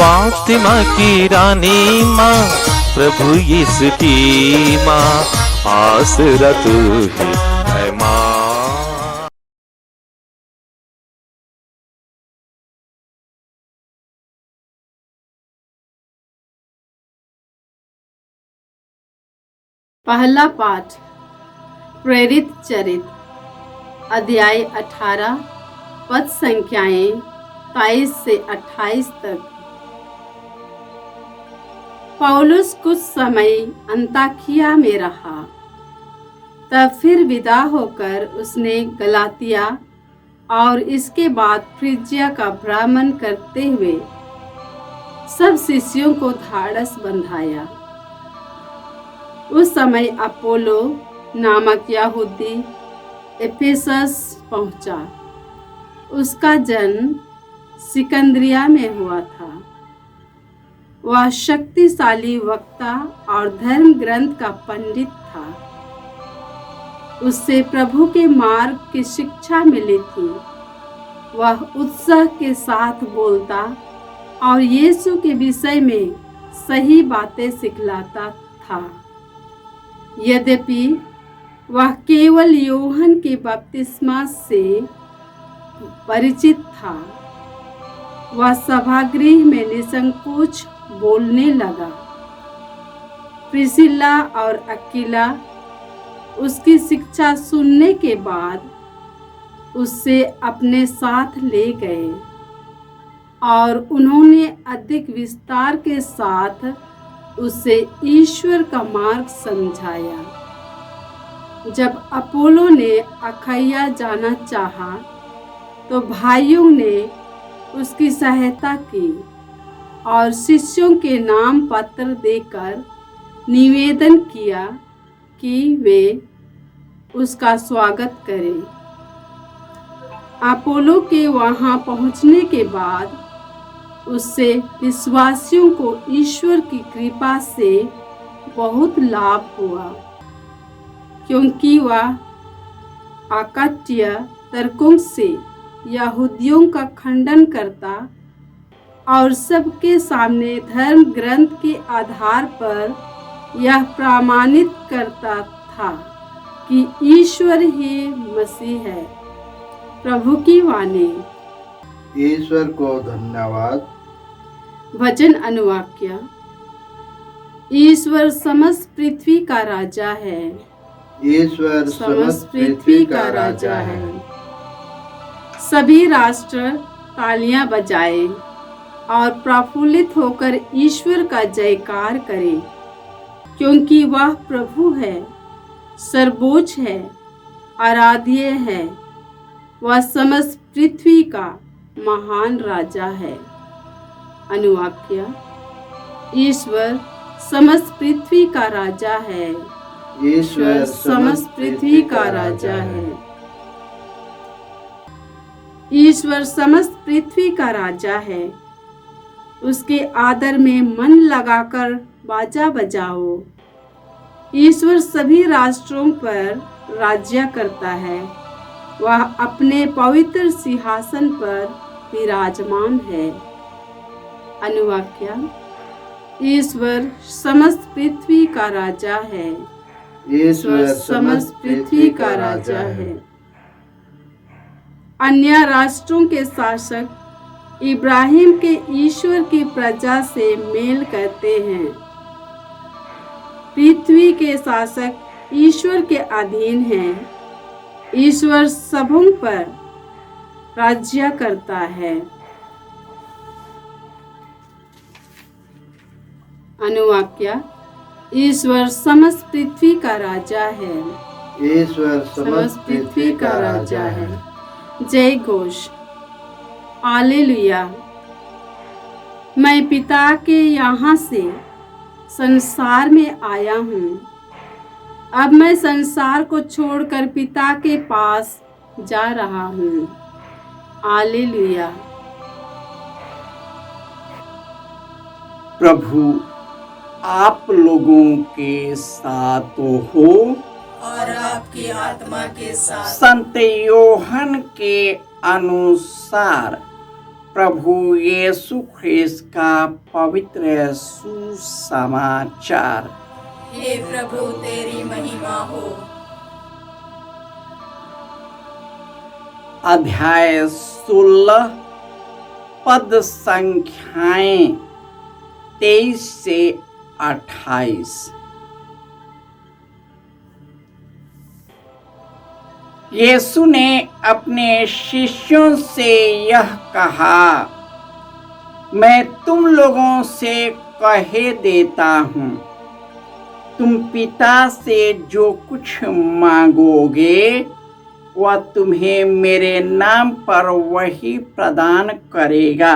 फातिमा की रानी माँ, प्रभु यीशु की माँ, आसरा तू ही है माँ। पहला पाठ प्रेरित चरित अध्याय 18 पद संख्याएं 23 से 28 तक। पौलुस कुछ समय अंताकिया में रहा, तब फिर विदा होकर उसने गलातिया और इसके बाद फ्रिजिया का भ्रमण करते हुए सब शिष्यों को ढाढ़स बंधाया। उस समय अपोलो नामक यहूदी एफेसस पहुंचा। उसका जन्म सिकंदरिया में हुआ था। वह शक्तिशाली वक्ता और धर्म ग्रंथ का पंडित था। उससे प्रभु के मार्ग की शिक्षा मिली थी। वह उत्साह के साथ बोलता और यीशु के विषय में सही बातें सिखलाता था। यद्यपि वह केवल यूहन्ना के बपतिस्मा से परिचित था, वह सभागृह में निसंकोच बोलने लगा। प्रिसिल्ला और अक्विला उसकी शिक्षा सुनने के बाद उससे अपने साथ ले गए और उन्होंने अधिक विस्तार के साथ उसे ईश्वर का मार्ग समझाया। जब अपोलो ने अखैया जाना चाहा, तो भाइयों ने उसकी सहायता की और शिष्यों के नाम पत्र देकर निवेदन किया कि वे उसका स्वागत करें। अपोलो के वहां पहुंचने के बाद उससे विश्वासियों को ईश्वर की कृपा से बहुत लाभ हुआ, क्योंकि वह अकट्य तर्कों से यहूदियों का खंडन करता और सबके सामने धर्म ग्रंथ के आधार पर यह प्रमाणित करता था कि ईश्वर ही मसीह है। प्रभु की वाणी। ईश्वर को धन्यवाद। वचन अनुवाक्य। ईश्वर समस्त पृथ्वी का राजा है। ईश्वर समस्त पृथ्वी का राजा है। सभी राष्ट्र तालियां बजाएं और प्रफुल्लित होकर ईश्वर का जयकार करें, क्योंकि वह प्रभु है, सर्वोच्च है, आराध्य है। वह समस्त पृथ्वी का महान राजा है। अनुवाक्य। ईश्वर समस्त पृथ्वी का राजा है। ईश्वर समस्त पृथ्वी का राजा है। ईश्वर समस्त पृथ्वी का राजा है। उसके आदर में मन लगाकर बाजा बजाओ। ईश्वर सभी राष्ट्रों पर राज्य करता है। वह अपने पवित्र सिंहासन पर विराजमान है। अनुवाक्य। ईश्वर समस्त पृथ्वी का राजा है। ईश्वर समस्त पृथ्वी का राजा है। अन्य राष्ट्रों के शासक इब्राहिम के ईश्वर की प्रजा से मेल करते हैं। पृथ्वी के शासक ईश्वर के अधीन हैं। ईश्वर सबों पर राज्य करता है। अनुवाक्य। ईश्वर समस्त पृथ्वी का राजा है। ईश्वर समस्त पृथ्वी का राजा है। जय घोष। हालेलुया। मैं पिता के यहाँ से संसार में आया हूँ। अब मैं संसार को छोड़कर पिता के पास जा रहा हूँ। हालेलुया। प्रभु आप लोगों के साथ हो और आपकी आत्मा के साथ। संत यूहन्ना के अनुसार प्रभु यीशु ख्रिस्त का पवित्र सुसमाचार। हे प्रभु तेरी महिमा हो। अध्याय 16 पद संख्याएं 23 से 28। यीशु ने अपने शिष्यों से यह कहा, मैं तुम लोगों से कहे देता हूँ, तुम पिता से जो कुछ मांगोगे वह तुम्हें मेरे नाम पर वही प्रदान करेगा।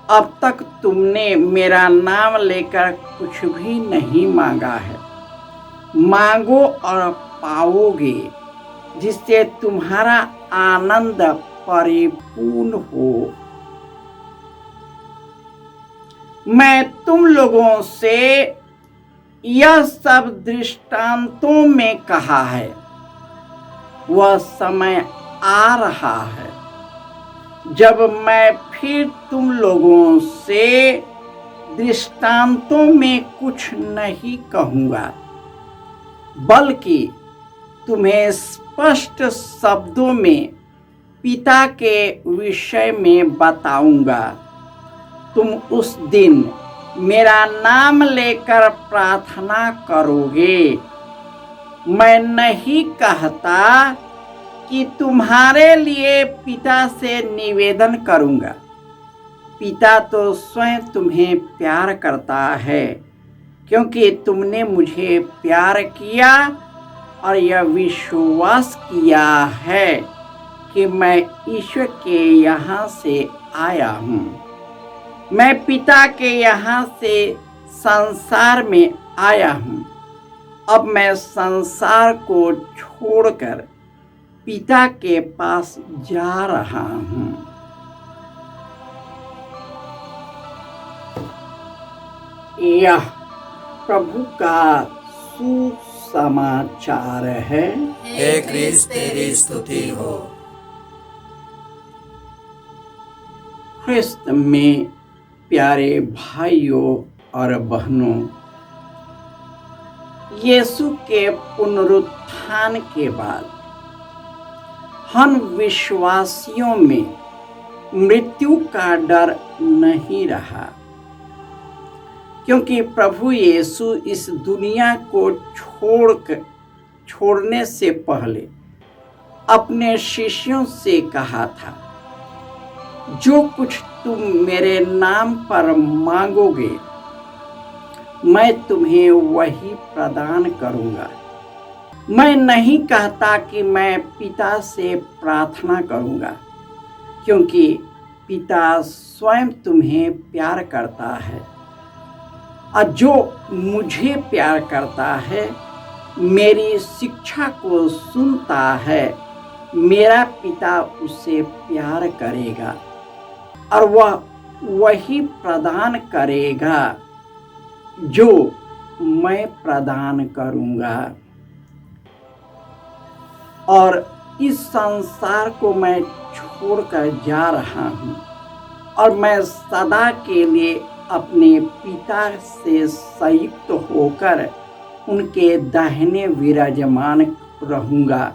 अब तक तुमने मेरा नाम लेकर कुछ भी नहीं मांगा है। मांगो और पाओगे, जिससे तुम्हारा आनंद परिपूर्ण हो। मैं तुम लोगों से यह सब दृष्टांतों में कहा है। वह समय आ रहा है जब मैं फिर तुम लोगों से दृष्टांतों में कुछ नहीं कहूँगा, बल्कि तुम्हें स्पष्ट शब्दों में पिता के विषय में बताऊंगा। तुम उस दिन मेरा नाम लेकर प्रार्थना करोगे। मैं नहीं कहता कि तुम्हारे लिए पिता से निवेदन करूंगा। पिता तो स्वयं तुम्हें प्यार करता है, क्योंकि तुमने मुझे प्यार किया और यह विश्वास किया है कि मैं ईश्वर के यहाँ से आया हूँ। मैं पिता के यहाँ से संसार में आया हूँ। अब मैं संसार को छोड़कर पिता के पास जा रहा हूँ। यह प्रभु का सुसमाचार है। हे क्रिस्त तेरी स्तुति हो। ख्रिस्त में प्यारे भाइयों और बहनों, यीशु के पुनरुत्थान के बाद हम विश्वासियों में मृत्यु का डर नहीं रहा, क्योंकि प्रभु यीशु इस दुनिया को छोड़ने से पहले अपने शिष्यों से कहा था, जो कुछ तुम मेरे नाम पर मांगोगे मैं तुम्हें वही प्रदान करूंगा। मैं नहीं कहता कि मैं पिता से प्रार्थना करूंगा, क्योंकि पिता स्वयं तुम्हें प्यार करता है, और जो मुझे प्यार करता है मेरी शिक्षा को सुनता है। मेरा पिता उसे प्यार करेगा और वह वही प्रदान करेगा जो मैं प्रदान करूंगा। और इस संसार को मैं छोड़कर जा रहा हूँ, और मैं सदा के लिए अपने पिता से संयुक्त होकर उनके दाहिने विराजमान रहूँगा,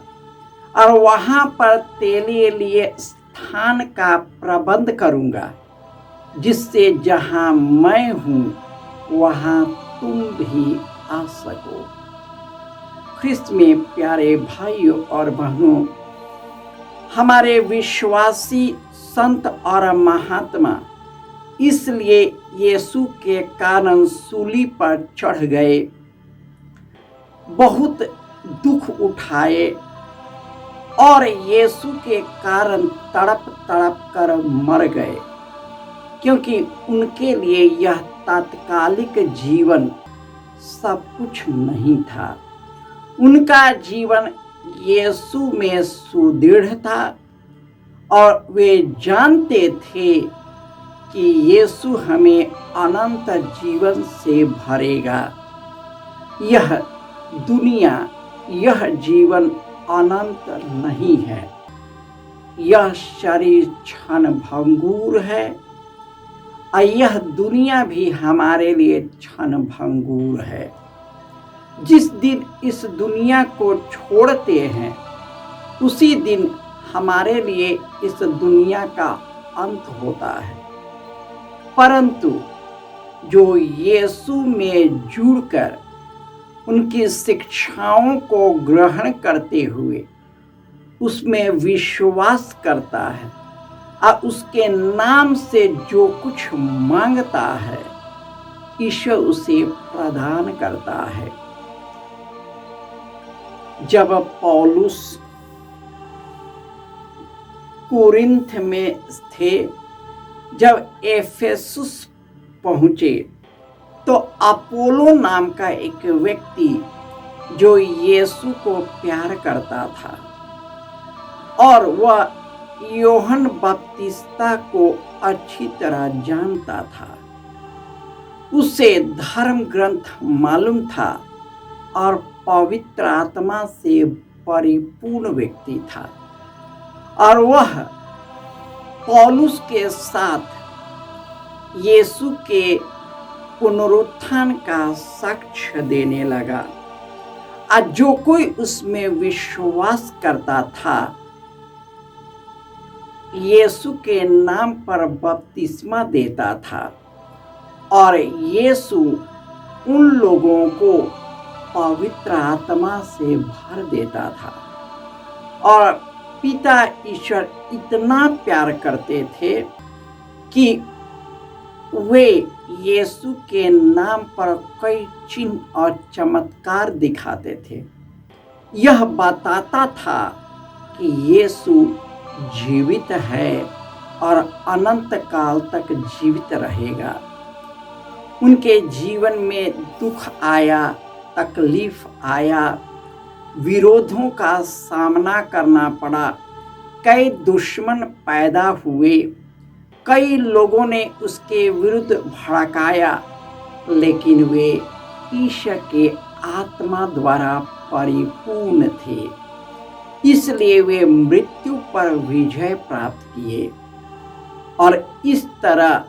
और वहाँ पर तेरे लिए स्थान का प्रबंध करूँगा, जिससे जहाँ मैं हूँ वहाँ तुम भी आ सको। ख्रिस्त में प्यारे भाइयों और बहनों, हमारे विश्वासी संत और महात्मा इसलिए यीशु के कारण सूली पर चढ़ गए, बहुत दुख उठाए और यीशु के कारण तड़प तड़प कर मर गए, क्योंकि उनके लिए यह तात्कालिक जीवन सब कुछ नहीं था। उनका जीवन यीशु में सुदृढ़ था, और वे जानते थे कि यीशु हमें अनंत जीवन से भरेगा। यह दुनिया, यह जीवन अनंत नहीं है। यह शरीर क्षण भंगुर है और यह दुनिया भी हमारे लिए क्षण भंगुर है। जिस दिन इस दुनिया को छोड़ते हैं उसी दिन हमारे लिए इस दुनिया का अंत होता है। परंतु जो यीशु में जुड़कर उनकी शिक्षाओं को ग्रहण करते हुए उसमें विश्वास करता है और उसके नाम से जो कुछ मांगता है ईश्वर उसे प्रदान करता है। जब पौलुस कोरिन्थ में थे, जब एफेसुस पहुंचे तो अपोलो नाम का एक व्यक्ति जो यीशु को प्यार करता था और वह यूहन्ना बपतिस्ता को अच्छी तरह जानता था, उसे धर्म ग्रंथ मालूम था और पवित्र आत्मा से परिपूर्ण व्यक्ति था और वह पौलुस के साथ यीशु के पुनरुत्थान का साक्ष्य देने लगा और जो कोई उसमें विश्वास करता था यीशु के नाम पर बपतिस्मा देता था और यीशु उन लोगों को पवित्र आत्मा से भर देता था। और पिता ईश्वर इतना प्यार करते थे कि वे यीशु के नाम पर कई चिन्ह और चमत्कार दिखाते थे। यह बताता था कि यीशु जीवित है और अनंत काल तक जीवित रहेगा। उनके जीवन में दुख आया, तकलीफ आया, विरोधों का सामना करना पड़ा, कई दुश्मन पैदा हुए, कई लोगों ने उसके विरुद्ध भड़काया, लेकिन वे ईश्वर के आत्मा द्वारा परिपूर्ण थे, इसलिए वे मृत्यु पर विजय प्राप्त किए। और इस तरह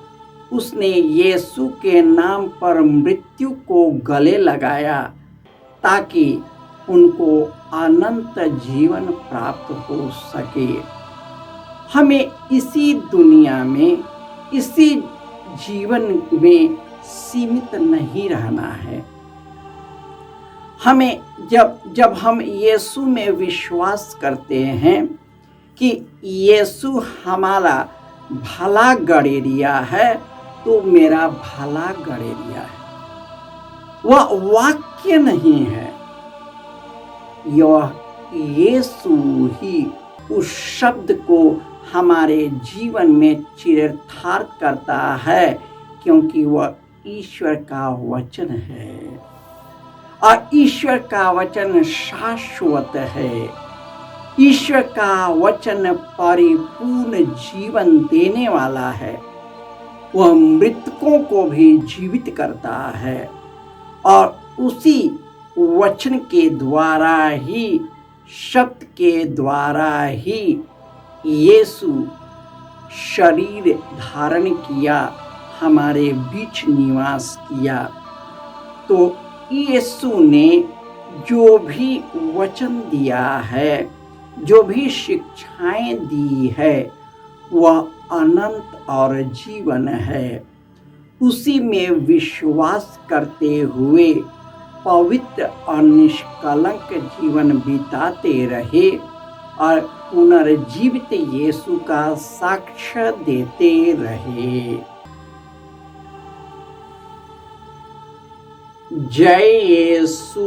उसने यीशु के नाम पर मृत्यु को गले लगाया ताकि उनको अनंत जीवन प्राप्त हो सके। हमें इसी दुनिया में, इसी जीवन में सीमित नहीं रहना है। हमें जब हम यीशु में विश्वास करते हैं कि यीशु हमारा भला गड़ेरिया है, तो मेरा भला गड़ेरिया है। वह वाक्य नहीं है, यह यीशु ही उस शब्द को हमारे जीवन में चरितार्थ करता है, क्योंकि वह ईश्वर का वचन है और ईश्वर का वचन शाश्वत है। ईश्वर का वचन परिपूर्ण जीवन देने वाला है। वह मृतकों को भी जीवित करता है और उसी वचन के द्वारा ही, शब्द के द्वारा ही यीशु शरीर धारण किया, हमारे बीच निवास किया। तो यीशु ने जो भी वचन दिया है, जो भी शिक्षाएं दी है, वह अनंत और जीवन है। उसी में विश्वास करते हुए पवित्र और निष्कलंक जीवन बिताते रहे और पुनर्जीवित यीशु का साक्ष्य देते रहे। जय यीशु।